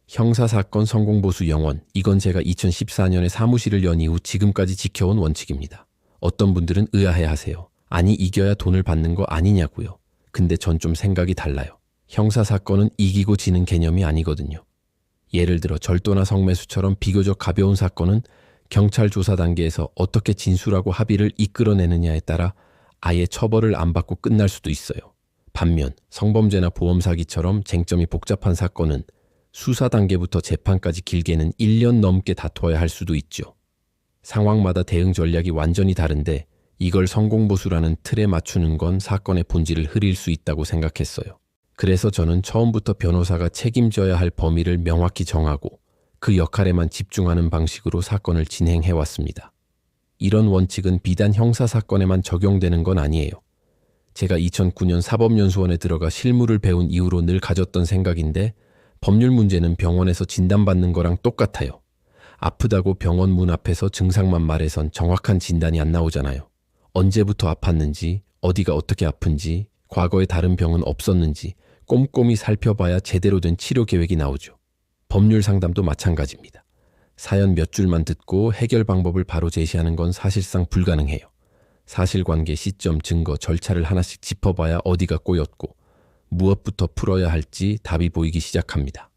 형사사건 성공보수 영원. 이건 제가 2014년에 사무실을 연 이후 지금까지 지켜온 원칙입니다. 어떤 분들은 의아해하세요. 아니 이겨야 돈을 받는 거 아니냐고요. 근데 전 좀 생각이 달라요. 형사사건은 이기고 지는 개념이 아니거든요. 예를 들어 절도나 성매수처럼 비교적 가벼운 사건은 경찰 조사 단계에서 어떻게 진술하고 합의를 이끌어내느냐에 따라 아예 처벌을 안 받고 끝날 수도 있어요. 반면 성범죄나 보험 사기처럼 쟁점이 복잡한 사건은 수사 단계부터 재판까지 길게는 1년 넘게 다투어야 할 수도 있죠. 상황마다 대응 전략이 완전히 다른데 이걸 성공보수라는 틀에 맞추는 건 사건의 본질을 흐릴 수 있다고 생각했어요. 그래서 저는 처음부터 변호사가 책임져야 할 범위를 명확히 정하고 그 역할에만 집중하는 방식으로 사건을 진행해 왔습니다. 이런 원칙은 비단 형사사건에만 적용되는 건 아니에요. 제가 2009년 사법연수원에 들어가 실무를 배운 이후로 늘 가졌던 생각인데 법률 문제는 병원에서 진단받는 거랑 똑같아요. 아프다고 병원 문 앞에서 증상만 말해선 정확한 진단이 안 나오잖아요. 언제부터 아팠는지, 어디가 어떻게 아픈지, 과거에 다른 병은 없었는지 꼼꼼히 살펴봐야 제대로 된 치료 계획이 나오죠. 법률 상담도 마찬가지입니다. 사연 몇 줄만 듣고 해결 방법을 바로 제시하는 건 사실상 불가능해요. 사실관계, 시점, 증거, 절차를 하나씩 짚어봐야 어디가 꼬였고 무엇부터 풀어야 할지 답이 보이기 시작합니다.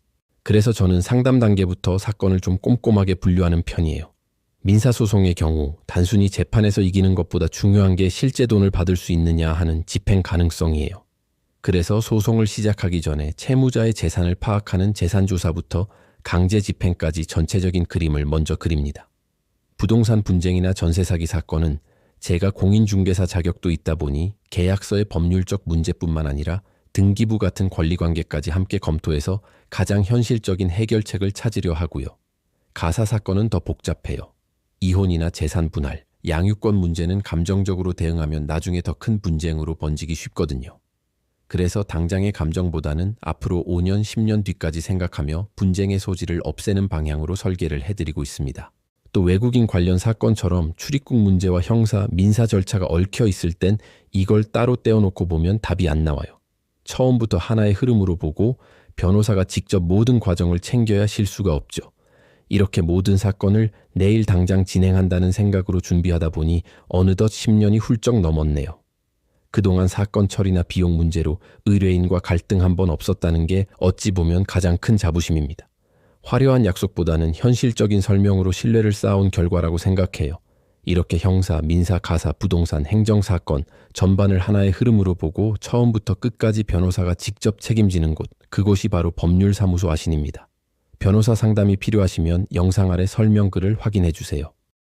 그래서 저는 상담 단계부터 사건을 좀 꼼꼼하게 분류하는 편이에요. 민사소송의 경우 단순히 재판에서 이기는 것보다 중요한 게 실제 돈을 받을 수 있느냐 하는 집행 가능성이에요. 그래서 소송을 시작하기 전에 채무자의 재산을 파악하는 재산조사부터 강제 집행까지 전체적인 그림을 먼저 그립니다. 부동산 분쟁이나 전세 사기 사건은 제가 공인중개사 자격도 있다 보니 계약서의 법률적 문제뿐만 아니라 등기부 같은 권리관계까지 함께 검토해서 가장 현실적인 해결책을 찾으려 하고요. 가사 사건은 더 복잡해요. 이혼이나 재산 분할, 양육권 문제는 감정적으로 대응하면 나중에 더 큰 분쟁으로 번지기 쉽거든요. 그래서 당장의 감정보다는 앞으로 5년, 10년 뒤까지 생각하며 분쟁의 소지를 없애는 방향으로 설계를 해드리고 있습니다. 또 외국인 관련 사건처럼 출입국 문제와 형사, 민사 절차가 얽혀 있을 땐 이걸 따로 떼어놓고 보면 답이 안 나와요. 처음부터 하나의 흐름으로 보고 변호사가 직접 모든 과정을 챙겨야 실수가 없죠. 이렇게 모든 사건을 내일 당장 진행한다는 생각으로 준비하다 보니 어느덧 10년이 훌쩍 넘었네요. 그동안 사건 처리나 비용 문제로 의뢰인과 갈등 한 번 없었다는 게 어찌 보면 가장 큰 자부심입니다. 화려한 약속보다는 현실적인 설명으로 신뢰를 쌓아온 결과라고 생각해요. 이렇게 형사, 민사, 가사, 부동산, 행정사건 전반을 하나의 흐름으로 보고 처음부터 끝까지 변호사가 직접 책임지는 곳, 그곳이 바로 법률사무소 아신입니다. 변호사 상담이 필요하시면 영상 아래 설명글을 확인해 주세요.